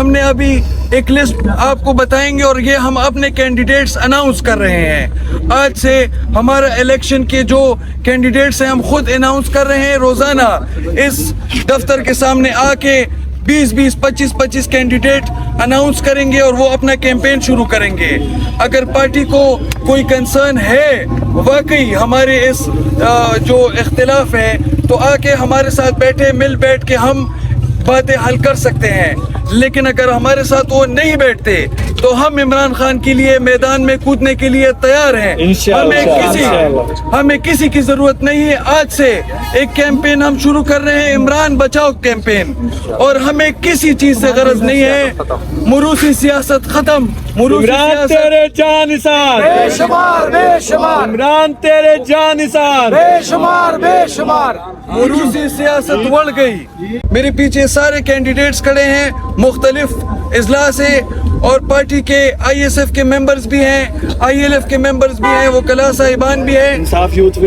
ہم نے ابھی ایک لسٹ آپ کو بتائیں گے اور یہ ہم اپنے کینڈیڈیٹس اناؤنس کر رہے ہیں. آج سے ہمارا الیکشن کے جو کینڈیڈیٹس ہیں ہم خود اناؤنس کر رہے ہیں. روزانہ اس دفتر کے سامنے آ کے 20-20 25-25 کینڈیڈیٹ اناؤنس کریں گے اور وہ اپنا کیمپین شروع کریں گے. اگر پارٹی کو کوئی کنسرن ہے واقعی ہمارے اس جو اختلاف ہے تو آ کے ہمارے ساتھ بیٹھے مل بیٹھ کے ہم باتیں حل کر سکتے ہیں. لیکن اگر ہمارے ساتھ وہ نہیں بیٹھتے تو ہم عمران خان کے لیے میدان میں کودنے کے لیے تیار ہیں. ہمیں کسی کی ضرورت نہیں ہے. آج سے ایک کیمپین ہم شروع کر رہے ہیں, عمران بچاؤ کیمپین, اور ہمیں کسی چیز سے غرض نہیں ہے. موروثی سیاست ختم. عمران تیرے جان نثار, بے شمار بے شمار, عمران تیرے جان نثار, بے شمار بے شمار. موروثی سیاست بڑھ گئی. میرے پیچھے سارے کینڈیڈیٹس کھڑے ہیں مختلف اضلاع سے, اور پارٹی کے آئی ایس ایف کے ممبرز بھی ہیں, آئی ایل ایف کے ممبرز بھی ہیں, وہ کلا صاحبان بھی ہیں, انصاف یوتھ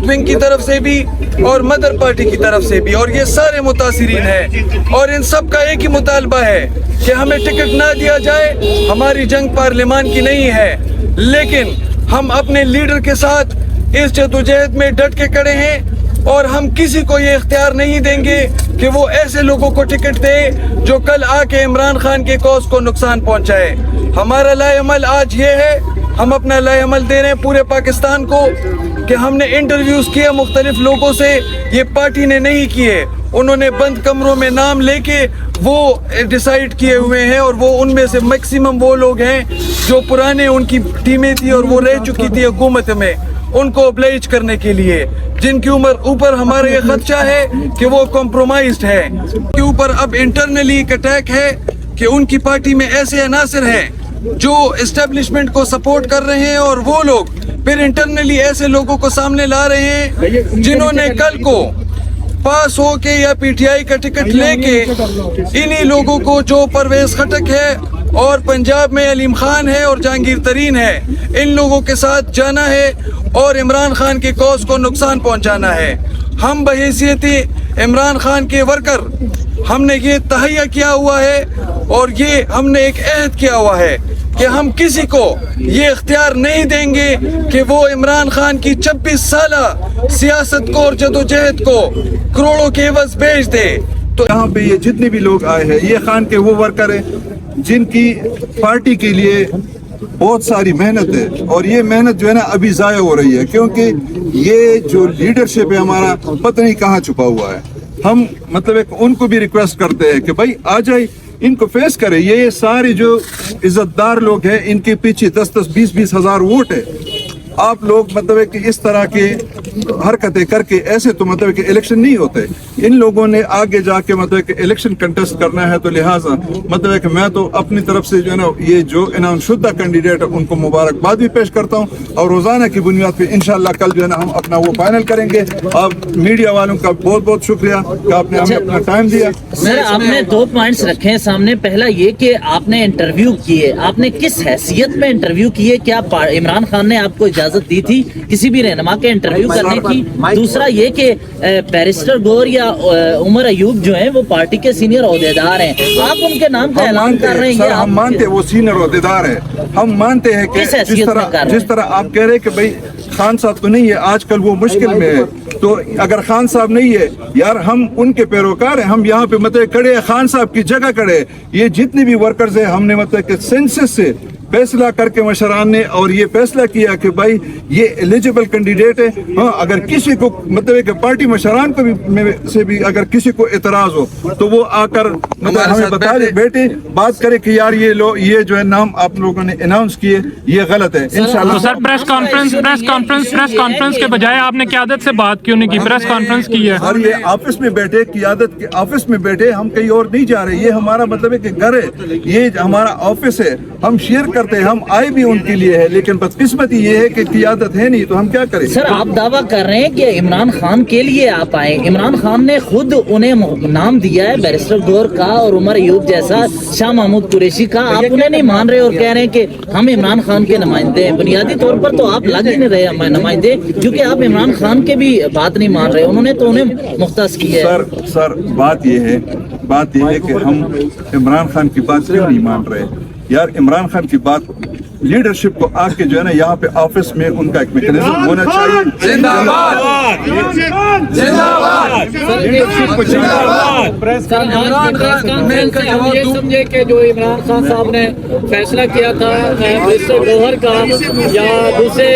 ونگ کی طرف سے بھی اور مدر پارٹی کی طرف سے بھی, اور یہ سارے متاثرین ہیں. اور ان سب کا ایک ہی مطالبہ ہے کہ ہمیں ٹکٹ نہ دیا جائے. ہماری جنگ پارلیمان کی نہیں ہے, لیکن ہم اپنے لیڈر کے ساتھ اس جدوجہد میں ڈٹ کے کھڑے ہیں, اور ہم کسی کو یہ اختیار نہیں دیں گے کہ وہ ایسے لوگوں کو ٹکٹ دے جو کل آ کے عمران خان کے کاز کو نقصان پہنچائے. ہمارا لائے عمل آج یہ ہے, ہم اپنا لائے عمل دے رہے ہیں پورے پاکستان کو کہ ہم نے انٹرویوز کیے مختلف لوگوں سے, یہ پارٹی نے نہیں کیے. انہوں نے بند کمروں میں نام لے کے وہ ڈیسائیڈ کیے ہوئے ہیں, اور وہ ان میں سے میکسیمم وہ لوگ ہیں جو پرانے ان کی ٹیمیں تھی اور وہ رہ چکی تھی حکومت میں, ان کو ابلائج کرنے کے لیے, جن کی اوپر ہمارا یہ خدشہ ہے کہ وہ کمپرومائزڈ ہے. کے اوپر اب انٹرنلی ایک اٹیک ہے کہ ان کی پارٹی میں ایسے عناصر ہیں جو اسٹیبلشمنٹ کو سپورٹ کر رہے ہیں, اور وہ لوگ پھر انٹرنلی ایسے لوگوں کو سامنے لا رہے ہیں جنہوں نے کل کو پاس ہو کے یا پی ٹی آئی کا ٹکٹ لے کے انہی لوگوں کو, جو پرویز خٹک ہے اور پنجاب میں علیم خان ہے اور جہانگیر ترین ہے, ان لوگوں کے ساتھ جانا ہے اور عمران خان کے کاز کو نقصان پہنچانا ہے. ہم بحیثیت عمران خان کے ورکر ہم نے یہ تہیہ کیا ہوا ہے, اور یہ ہم نے ایک عہد کیا ہوا ہے کہ ہم کسی کو یہ اختیار نہیں دیں گے کہ وہ عمران خان کی 26 سالہ سیاست کو اور جدوجہد کو کروڑوں کے عوض بیچ دے. تو یہاں پہ یہ جتنے بھی لوگ آئے ہیں یہ خان کے وہ ورکر ہیں جن کی پارٹی کے لیے بہت ساری محنت ہے, اور یہ محنت جو ہے نا ابھی ضائع ہو رہی ہے, کیونکہ یہ جو لیڈرشپ ہے ہمارا پتہ نہیں کہاں چھپا ہوا ہے. ہم مطلب ان کو بھی ریکویسٹ کرتے ہیں کہ بھائی آ جائے, ان کو فیس کرے. یہ سارے جو عزت دار لوگ ہیں ان کے پیچھے 10-20 ہزار ووٹ ہے. آپ لوگ مطلب ہے کہ اس طرح کے حرکتیں کر کے ایسے تو مطلب ہے کہ الیکشن نہیں ہوتے. ان لوگوں نے آگے جا کے مطلب ہے کہ الیکشن کنٹیسٹ کرنا ہے, تو لہٰذا مطلب ہے کہ میں تو اپنی طرف سے جو ہے نا یہ جو اناؤنس شدہ کینڈیڈیٹ ہے ان کو مبارکباد بھی پیش کرتا ہوں, اور روزانہ کی بنیاد پہ انشاءاللہ کل جو ہے نا ہم اپنا وہ فائنل کریں گے. آپ میڈیا والوں کا بہت بہت شکریہ کہ آپ نے ہمیں اپنا ٹائم دیا. سر آپ نے 2 پوائنٹس رکھے ہیں سامنے. پہلا یہ کہ آپ نے انٹرویو کیے, آپ نے کس حیثیت میں انٹرویو کیے؟ کیا عمران خان نے آپ کو اجازت دی تھی کسی بھی رہنما کے انٹرویو کرنے کی؟ دوسرا یہ کہ بیرسٹر گور یا عمر ایوب جو ہیں وہ پارٹی کے سینئر عہدیدار ہیں, آپ ان کے نام کا اعلان کر رہے ہیں. ہم مانتے وہ سینئر عہدیدار ہیں, ہم مانتے ہیں کہ جس طرح آپ کہہ رہے کہ بھائی خان صاحب تو نہیں ہے آج کل, وہ مشکل میں ہے, تو اگر خان صاحب نہیں ہے یار ہم ان کے پیروکار ہیں. ہم یہاں پہ مطلب کھڑے ہیں, خان صاحب کی جگہ کھڑے. یہ جتنے بھی ورکرز ہیں ہم نے مطلب کہ سینسس سے فیصلہ کر کے مشران نے اور یہ فیصلہ کیا کہ بھائی یہ ایلیجیبل کینڈیڈیٹ ہے. ہاں اگر کسی کو مطلب کہ پارٹی مشران کو بھی اگر کسی کو اعتراض ہو تو وہ آ کر مطلب ہمیں بتا دے, بیٹے بات کرے کہ یار یہ جو ہے نام آپ لوگوں نے اناؤنس کیے یہ غلط ہے. انشاءاللہ سر پریس کانفرنس کے بجائے آپ نے قیادت سے بات کیوں نہیں کی؟ پریس کانفرنس کی ہے. اور یہ آفس میں بیٹھے, قیادت کے آفس میں بیٹھے, ہم کہیں اور نہیں جا رہے. یہ ہمارا مطلب ہے کہ گھر ہے, یہ ہمارا آفس ہے, ہم شیئر کرتے ہیں, ہم آئے بھی ان کے لیے ہے, لیکن بدقسمتی یہ ہے کہ قیادت ہے نہیں, تو ہم کیا کریں. سر آپ دعویٰ کر رہے ہیں کہ عمران خان کے لیے آپ آئے. عمران خان نے خود انہیں نام دیا ہے بیرسٹر گور کا اور عمر ایوب جیسا, شاہ محمود قریشی کا. آپ انہیں نہیں مان رہے اور کہہ رہے ہیں کہ ہم عمران خان کے نمائندے ہیں. بنیادی طور پر تو آپ لگ ہی نہیں رہے ہمیں نمائندے, کیونکہ آپ عمران خان کے بھی بات نہیں مان رہے. انہوں نے تو انہیں مختص کیا ہے. سر بات یہ ہے کہ ہم عمران خان کی بات کیوں نہیں مان رہے یار. عمران خان کی بات لیڈرشپ کو آ کے جو ہے نا یہاں پہ آفس میں ان کا ایک میکنزم ہونا چاہیے. زندہ باد, زندہ باد. عمران خان میں ہم یہ سمجھے کہ جو عمران خان صاحب نے فیصلہ کیا تھا مسٹر گوہر کا یا دوسرے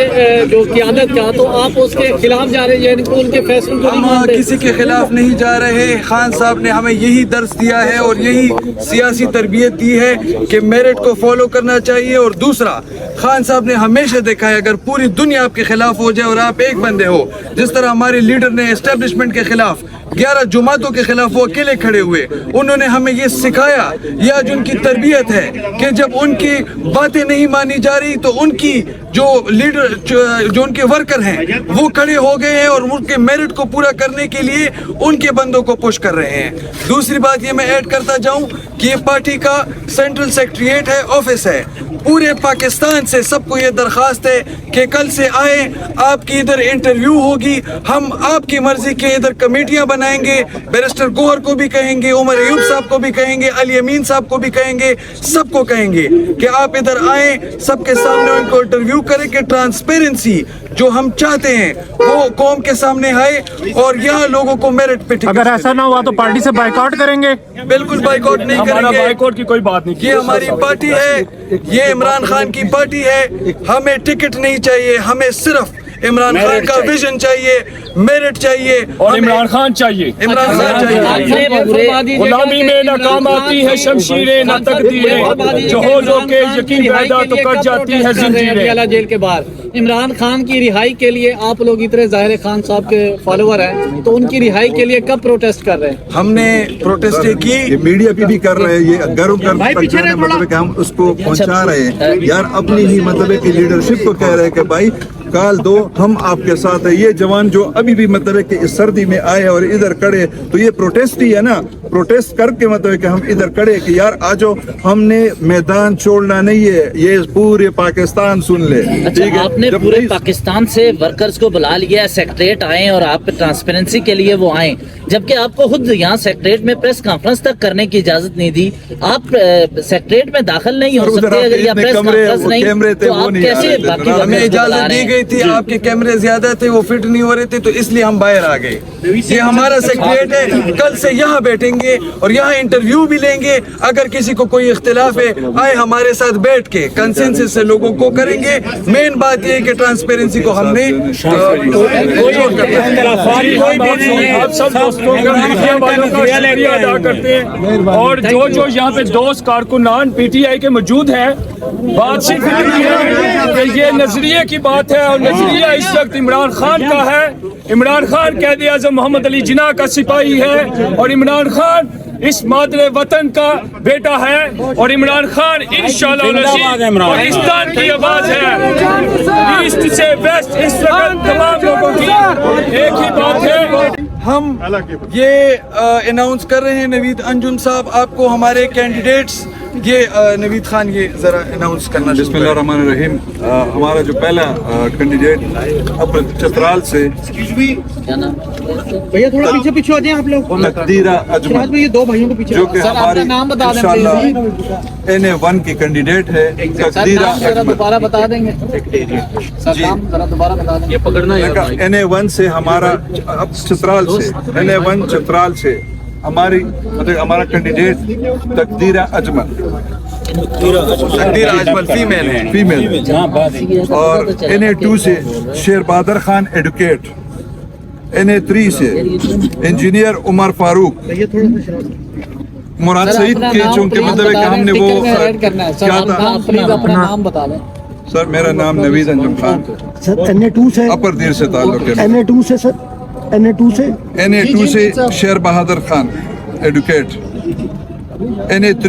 جو قیادت کا, تو آپ اس کے خلاف جا رہے ہیں, یعنی ان کے فیصلوں کو نہیں ہم مانتے. کسی کے خلاف نہیں جا رہے. خان صاحب نے ہمیں یہی درس دیا ہے اور یہی سیاسی تربیت دی ہے کہ میرٹ کو فالو کرنا چاہیے. اور دوسرا, خان صاحب نے ہمیشہ دیکھا ہے اگر پوری دنیا آپ کے خلاف ہو جائے اور آپ ایک بندے ہو, جس طرح ہمارے لیڈر نے اسٹیبلشمنٹ کے خلاف 11 جماعتوں کے خلاف وہ اکیلے کھڑے ہوئے, انہوں نے ہمیں یہ سکھایا. یہ آج ان کی تربیت ہے کہ جب ان کی باتیں نہیں مانی جا رہی تو ان کی جو لیڈر جو ان کے ورکر ہیں وہ کھڑے ہو گئے ہیں اور ان کے میرٹ کو پورا کرنے کے لیے ان کے بندوں کو پش کر رہے ہیں. دوسری بات یہ میں ایڈ کرتا جاؤں کہ یہ پارٹی کا سینٹرل سیکریٹریٹ ہے, آفس ہے. پورے پاکستان سے سب کو یہ درخواست ہے کہ کل سے آئیں, آپ کی ادھر انٹرویو ہوگی, ہم آپ کی مرضی کے ادھر کمیٹیاں بنائیں گے. بیرسٹر گوہر کو بھی کہیں گے, عمر ایوب صاحب کو بھی کہیں گے, علی امین صاحب کو بھی کہیں گے, سب کو کہیں گے کہ آپ ادھر آئیں, سب کے سامنے ان کو انٹرویو کریں کہ ٹرانسپیرنسی جو ہم چاہتے ہیں وہ قوم کے سامنے آئے اور یہاں لوگوں کو میرٹ پہ ٹکٹ. اگر ایسا نہ ہوا تو پارٹی سے بائیکاٹ کریں گے؟ بالکل بائیکاٹ نہیں کریں گے. بائیکاٹ کی کوئی بات نہیں. یہ ہماری پارٹی ہے, یہ عمران خان کی پارٹی ہے. ہمیں ٹکٹ نہیں چاہیے, ہمیں صرف عمران خان کا ویژن چاہیے, میرٹ چاہیے اور عمران خان چاہیے. عمران خان چاہیے. غلامی میں ناکام آتی ہے شمشیریں نہ تقدیریں, جو ہو جو کہ یقین پیدا تو کٹ جاتی ہے زنجیریں. جیل کے باہر عمران خان کی رہائی کے لیے آپ لوگ اتنے ظاہر خان صاحب کے فالوور ہیں, تو ان کی رہائی کے لیے کب پروٹیسٹ کر رہے ہیں؟ ہم نے پروٹیسٹ کی, یہ میڈیا پہ بھی کر رہے ہیں, یہ گھروں تک جانے مطلب ہے کہ ہم اس کو پہنچا رہے ہیں یار. اپنی ہی مطلب ہے کہ لیڈرشپ کو کہہ رہے ہیں کہ بھائی کال دو, ہم آپ کے ساتھ ہیں. یہ جوان جو ابھی بھی مطلب ہے کہ اس سردی میں آئے اور ادھر کڑے, تو یہ پروٹیسٹ ہی ہے نا. پروٹیسٹ کر کے مطلب ہے کہ ہم ادھر کڑے کہ یار آجو, ہم نے میدان چھوڑنا نہیں ہے, یہ پورے پاکستان سن لے. اچھا, آپ نے پورے پاکستان سے ورکرز کو بلا لیا, سیکریٹریٹ آئے اور آپ ٹرانسپیرنسی کے لیے وہ آئیں, جبکہ آپ کو خود یہاں سیکریٹریٹ میں پریس کانفرنس تک کرنے کی اجازت نہیں دی. آپ سیکریٹریٹ میں داخل نہیں ہو سکتے اگر یہ پریس کانفرنس نہیں, تو آپ کیسے باقی ہمیں اجازت دی گئی تھی, آپ کے کیمرے زیادہ تھے, وہ فٹ نہیں ہو رہے تھے, تو اس لیے ہم باہر آ گئے. یہ ہمارا سیکریٹریٹ ہے, کل سے یہاں بیٹھیں گے اور یہاں انٹرویو بھی لیں گے. اگر کسی کو کوئی اختلاف ہے, آئے ہمارے ساتھ بیٹھ کے کنسنسس سے لوگوں کو کریں گے. مین بات یہ ہے کہ ٹرانسپیرنسی کو ہم نے آپ سب دوستوں کا میڈیا والوں کا شکریہ ادا کرتے ہیں, اور جو یہاں پہ دوست کارکنان پی ٹی آئی کے موجود ہیں, بات صرف یہ ہے کہ یہ نظریے کی بات ہے, اور نظریہ اس وقت عمران خان کا ہے. عمران خان قائد اعظم محمد علی جناح کا سپاہی ہے, اور عمران خان اس مادر وطن کا بیٹا ہے, اور عمران خان انشاءاللہ پاکستان کی آواز ہے. ایسٹ سے ویسٹ اس وقت تمام لوگوں کی ایک ہی بات ہے. ہم یہ اناؤنس کر رہے ہیں, نوید انجم صاحب آپ کو ہمارے کینڈیڈیٹس, یہ نوید خان یہ ذرا اناؤنس کرنا. بسم اللہ الرحمن الرحیم. ہمارا جو پہلا کینڈیڈیٹ اپر چترال سے بھیا تھوڑا پیچھے پیچھے آ جائیں آپ لوگ. تقدیرہ اجمل, یہ دو بھائیوں کو پیچھے, جو کہ ہماری انشاءاللہ NA1 کی کینڈیڈیٹ ہے. تقدیرہ اجمل دوبارہ بتا دیں گے سر, نام ذرا دوبارہ بتا دیں. یہ پکڑنا ہے NA1 سے ہمارا چترال سے, NA1 چترال سے ہماری مطلب ہمارا کینڈیڈیٹ تقدیرہ اجمل. تقدیر اجمل فیمیل ہے, فیمیل. اور NA2 سے شیر بہادر خان ایڈوکیٹ. NA3 سے انجینئر عمر فاروق. مراد سعید کے چونکہ مطلب ہے کہ ہم نے وہ کیا تھا. اپنا نام بتا دیں سر, میرا نام نوید انجم خان, سر NA2 سے, اپر دیر سے تعلق ہے. NA2 سے سر, NA2 سے NA2 سے شیر بہادر Khan advocate. NA3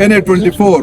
NA24,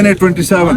NA27,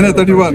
NA31,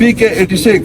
PK86,